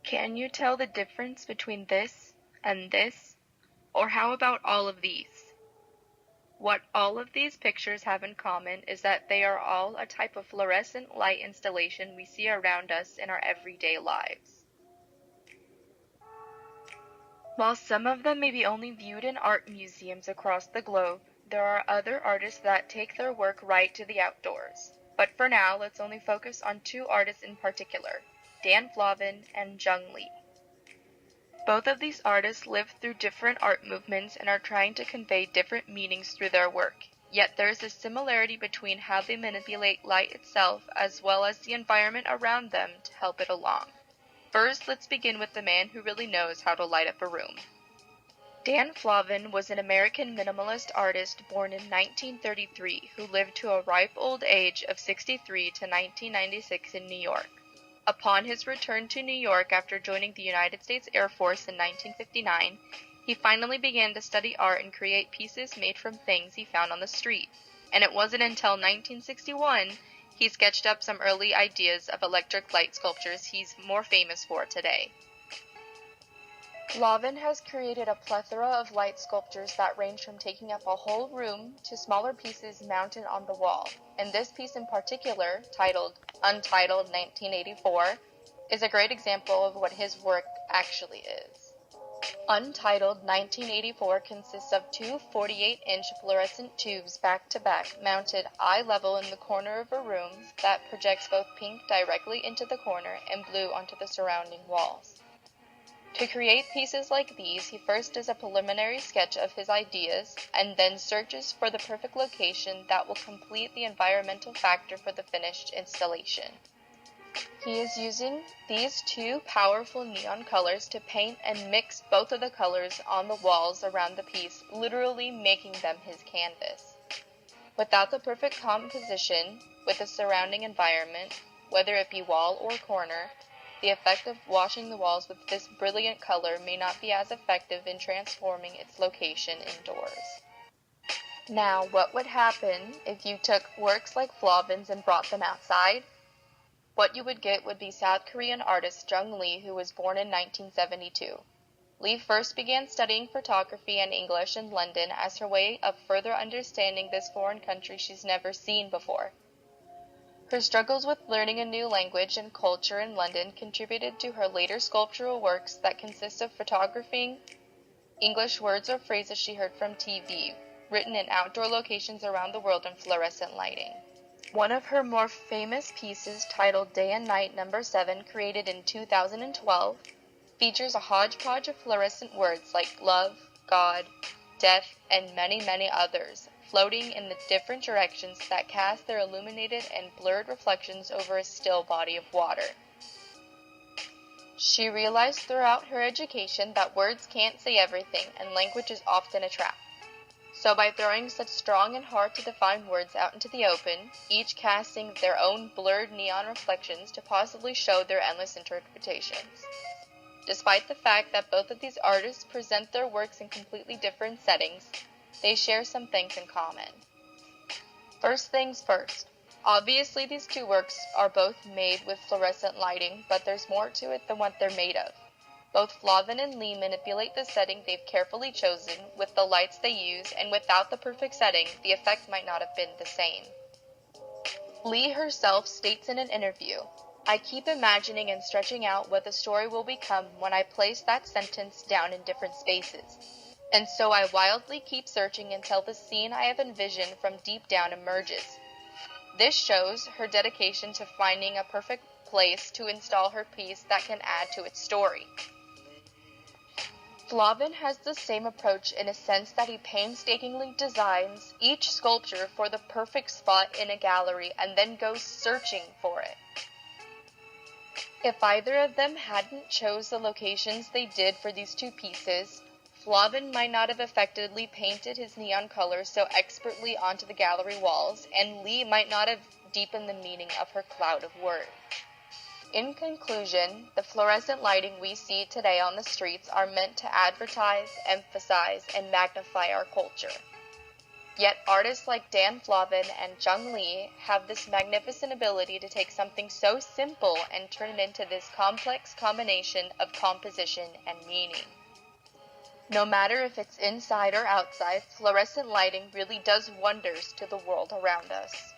Can you tell the difference between this and this? Or how about all of these? What all of these pictures have in common is that they are all a type of fluorescent light installation we see around us in our everyday lives. While some of them may be only viewed in art museums across the globe, there are other artists that take their work right to the outdoors. But for now, let's only focus on two artists in particular, Dan Flavin and Jung Lee. Both of these artists lived through different art movements and are trying to convey different meanings through their work. Yet there is a similarity between how they manipulate light itself as well as the environment around them to help it along. First, let's begin with the man who really knows how to light up a room. Dan Flavin was an American minimalist artist born in 1933 who lived to a ripe old age of 63 to 1996 in New York. Upon his return to New York after joining the United States Air Force in 1959, he finally began to study art and create pieces made from things he found on the street. And it wasn't until 1961 he sketched up some early ideas of electric light sculptures he's more famous for today. Flavin has created a plethora of light sculptures that range from taking up a whole room to smaller pieces mounted on the wall, and this piece in particular, titled Untitled 1984, is a great example of what his work actually is. Untitled 1984 consists of two 48-inch fluorescent tubes back-to-back mounted eye level in the corner of a room that projects both pink directly into the corner and blue onto the surrounding walls. To create pieces like these, he first does a preliminary sketch of his ideas and then searches for the perfect location that will complete the environmental factor for the finished installation. He is using these two powerful neon colors to paint and mix both of the colors on the walls around the piece, literally making them his canvas. Without the perfect composition with the surrounding environment, whether it be wall or corner, the effect of washing the walls with this brilliant color may not be as effective in transforming its location indoors. Now, what would happen if you took works like Flavin's and brought them outside? What you would get would be South Korean artist Jung Lee, who was born in 1972. Lee first began studying photography and English in London as her way of further understanding this foreign country she's never seen before. Her struggles with learning a new language and culture in London contributed to her later sculptural works that consist of photographing English words or phrases she heard from TV, written in outdoor locations around the world in fluorescent lighting. One of her more famous pieces, titled Day and Night No. 7, created in 2012, features a hodgepodge of fluorescent words like love, God, death, and many, many others, floating in the different directions that cast their illuminated and blurred reflections over a still body of water. She realized throughout her education that words can't say everything, and language is often a trap. So by throwing such strong and hard-to-define words out into the open, each casting their own blurred neon reflections to possibly show their endless interpretations. Despite the fact that both of these artists present their works in completely different settings, they share some things in common. First things first. Obviously, these two works are both made with fluorescent lighting, but there's more to it than what they're made of. Both Flavin and Lee manipulate the setting they've carefully chosen with the lights they use, and without the perfect setting, the effect might not have been the same. Lee herself states in an interview, "I keep imagining and stretching out what the story will become when I place that sentence down in different spaces. And so I wildly keep searching until the scene I have envisioned from deep down emerges." This shows her dedication to finding a perfect place to install her piece that can add to its story. Flavin has the same approach in a sense that he painstakingly designs each sculpture for the perfect spot in a gallery and then goes searching for it. If either of them hadn't chose the locations they did for these two pieces, Flavin might not have effectively painted his neon colors so expertly onto the gallery walls, and Lee might not have deepened the meaning of her cloud of words. In conclusion, the fluorescent lighting we see today on the streets are meant to advertise, emphasize, and magnify our culture. Yet artists like Dan Flavin and Zheng Li have this magnificent ability to take something so simple and turn it into this complex combination of composition and meaning. No matter if it's inside or outside, fluorescent lighting really does wonders to the world around us.